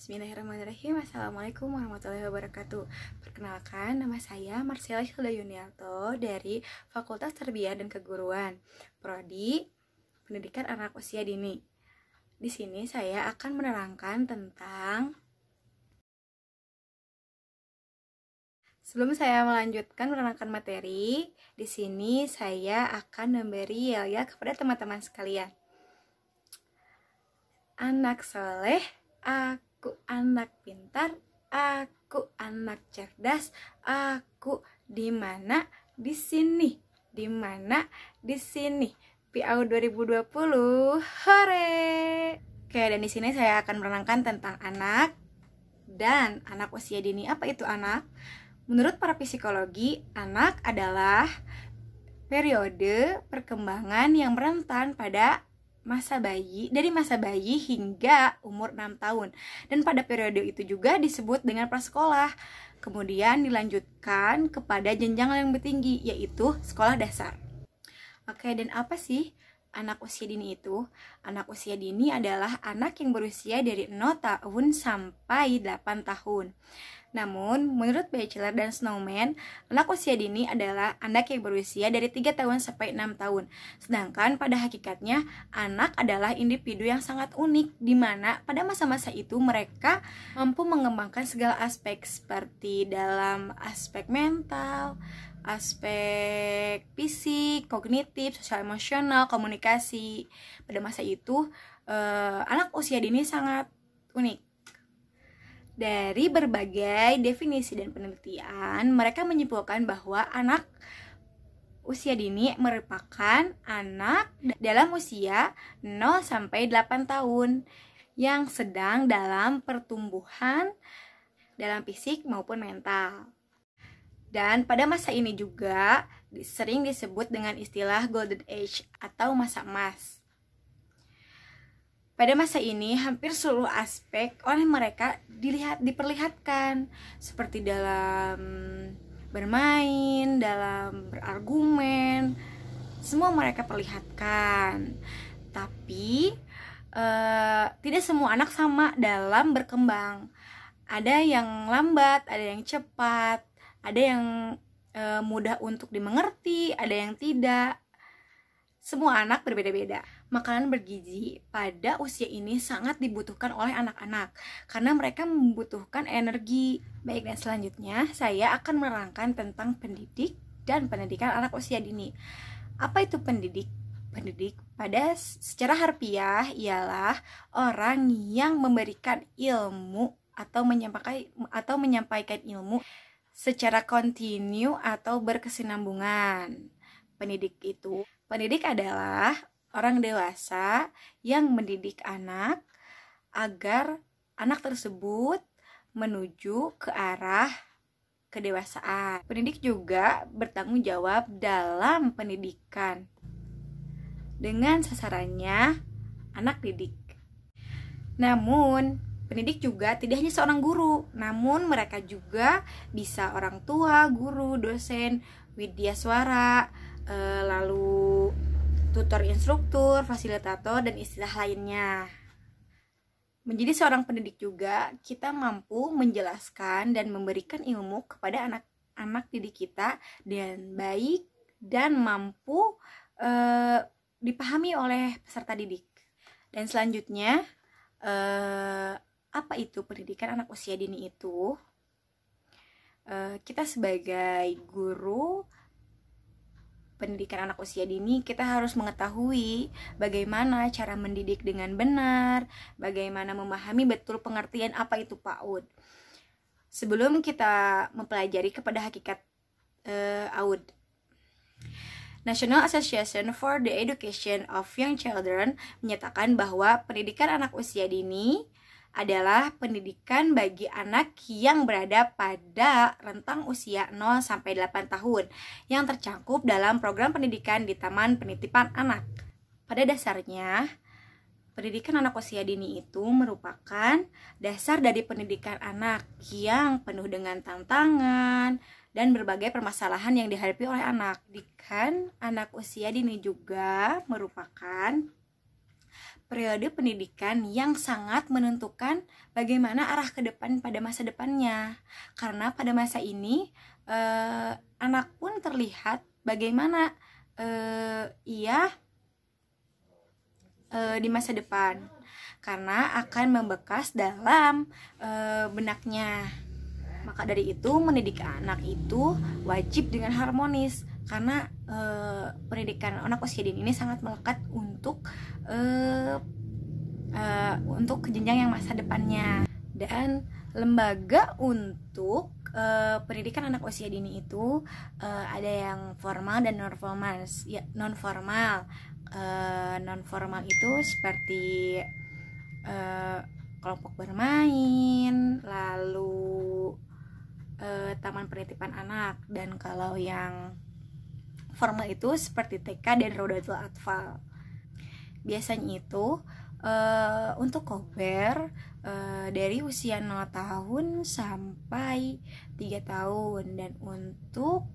Bismillahirrahmanirrahim. Assalamualaikum warahmatullahi wabarakatuh. Perkenalkan, nama saya Marcella Hilda Yuniarto dari Fakultas Tarbiyah dan Keguruan, Prodi Pendidikan Anak Usia Dini. Di sini saya akan menerangkan tentang Sebelum saya melanjutkan menerangkan materi, di sini saya akan memberi yel-yel kepada teman-teman sekalian. Anak soleh, aku anak pintar, aku anak cerdas, aku di mana? Di sini. Di mana? Di sini. PAUD 2020. Hore. Oke, dan di sini saya akan menerangkan tentang anak dan anak usia dini. Apa itu anak? Menurut para psikologi, anak adalah periode perkembangan yang rentan pada dari masa bayi hingga umur 6 tahun. Dan pada periode itu juga disebut dengan prasekolah. Kemudian dilanjutkan kepada jenjang yang lebih tinggi, yaitu sekolah dasar. Oke, dan apa sih anak usia dini itu? Anak usia dini adalah anak yang berusia dari 0 tahun sampai 8 tahun. Namun, menurut Bachelor dan Snowman, anak usia dini adalah anak yang berusia dari 3 tahun sampai 6 tahun. Sedangkan pada hakikatnya, anak adalah individu yang sangat unik, di mana pada masa-masa itu mereka mampu mengembangkan segala aspek seperti dalam aspek mental, aspek fisik, kognitif, sosial emosional, komunikasi. Pada masa itu, anak usia dini sangat unik. Dari berbagai definisi dan penelitian, mereka menyimpulkan bahwa anak usia dini merupakan anak dalam usia 0 sampai 8 tahun yang sedang dalam pertumbuhan dalam fisik maupun mental. Dan pada masa ini juga sering disebut dengan istilah golden age atau masa emas. Pada masa ini, hampir seluruh aspek oleh mereka diperlihatkan, seperti dalam bermain, dalam berargumen, semua mereka perlihatkan. Tapi, tidak semua anak sama dalam berkembang. Ada yang lambat, ada yang cepat, ada yang mudah untuk dimengerti, ada yang tidak. Semua anak berbeda-beda. Makanan bergizi pada usia ini sangat dibutuhkan oleh anak-anak karena mereka membutuhkan energi. Baik, dan selanjutnya saya akan menerangkan tentang pendidik dan pendidikan anak usia dini. Apa itu pendidik? Pendidik pada secara harfiah ialah orang yang memberikan ilmu atau menyampaikan ilmu secara kontinu atau berkesinambungan. Pendidik adalah orang dewasa yang mendidik anak agar anak tersebut menuju ke arah kedewasaan. Pendidik juga bertanggung jawab dalam pendidikan dengan sasarannya anak didik. Namun, pendidik juga tidak hanya seorang guru, namun mereka juga bisa orang tua, guru, dosen, widyaswara, lalu tutor instruktur, fasilitator, dan istilah lainnya. Menjadi seorang pendidik juga, kita mampu menjelaskan dan memberikan ilmu kepada anak-anak didik kita dengan baik dan mampu dipahami oleh peserta didik. Dan selanjutnya, apa itu pendidikan anak usia dini itu? Kita sebagai guru pendidikan anak usia dini, kita harus mengetahui bagaimana cara mendidik dengan benar, bagaimana memahami betul pengertian apa itu PAUD. Sebelum kita mempelajari kepada hakikat AUD, National Association for the Education of Young Children menyatakan bahwa pendidikan anak usia dini adalah pendidikan bagi anak yang berada pada rentang usia 0 sampai 8 tahun yang tercakup dalam program pendidikan di Taman Penitipan Anak. Pada dasarnya, pendidikan anak usia dini itu merupakan dasar dari pendidikan anak yang penuh dengan tantangan dan berbagai permasalahan yang dihadapi oleh anak. Pendidikan anak usia dini juga merupakan periode pendidikan yang sangat menentukan bagaimana arah ke depan pada masa depannya. Karena pada masa ini anak pun terlihat bagaimana ia di masa depan, karena akan membekas dalam benaknya. Maka dari itu mendidik anak itu wajib dengan harmonis, karena pendidikan anak usia dini ini sangat melekat untuk jenjang yang masa depannya. Dan lembaga untuk pendidikan anak usia dini itu ada yang formal dan non formal. Ya, non formal itu seperti kelompok bermain, lalu taman penitipan anak. Dan kalau yang formal itu seperti TK dan Rodatul Atfal. Biasanya itu untuk kober dari usia 0 tahun sampai 3 tahun, dan untuk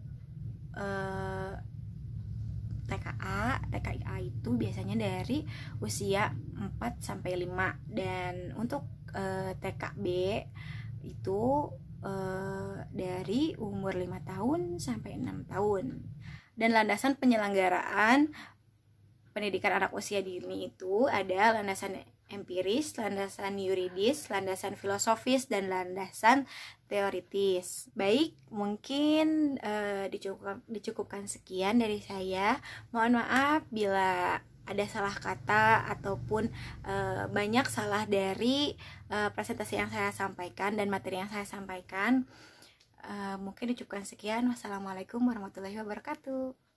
TKA itu biasanya dari usia 4 sampai 5, dan untuk TKB itu dari umur 5 tahun sampai 6 tahun. Dan landasan penyelenggaraan pendidikan anak usia dini itu ada landasan empiris, landasan yuridis, landasan filosofis, dan landasan teoritis. Baik, mungkin dicukupkan sekian dari saya. Mohon maaf bila ada salah kata ataupun banyak salah dari presentasi yang saya sampaikan dan materi yang saya sampaikan. Mungkin dicukupkan sekian. Wassalamualaikum warahmatullahi wabarakatuh.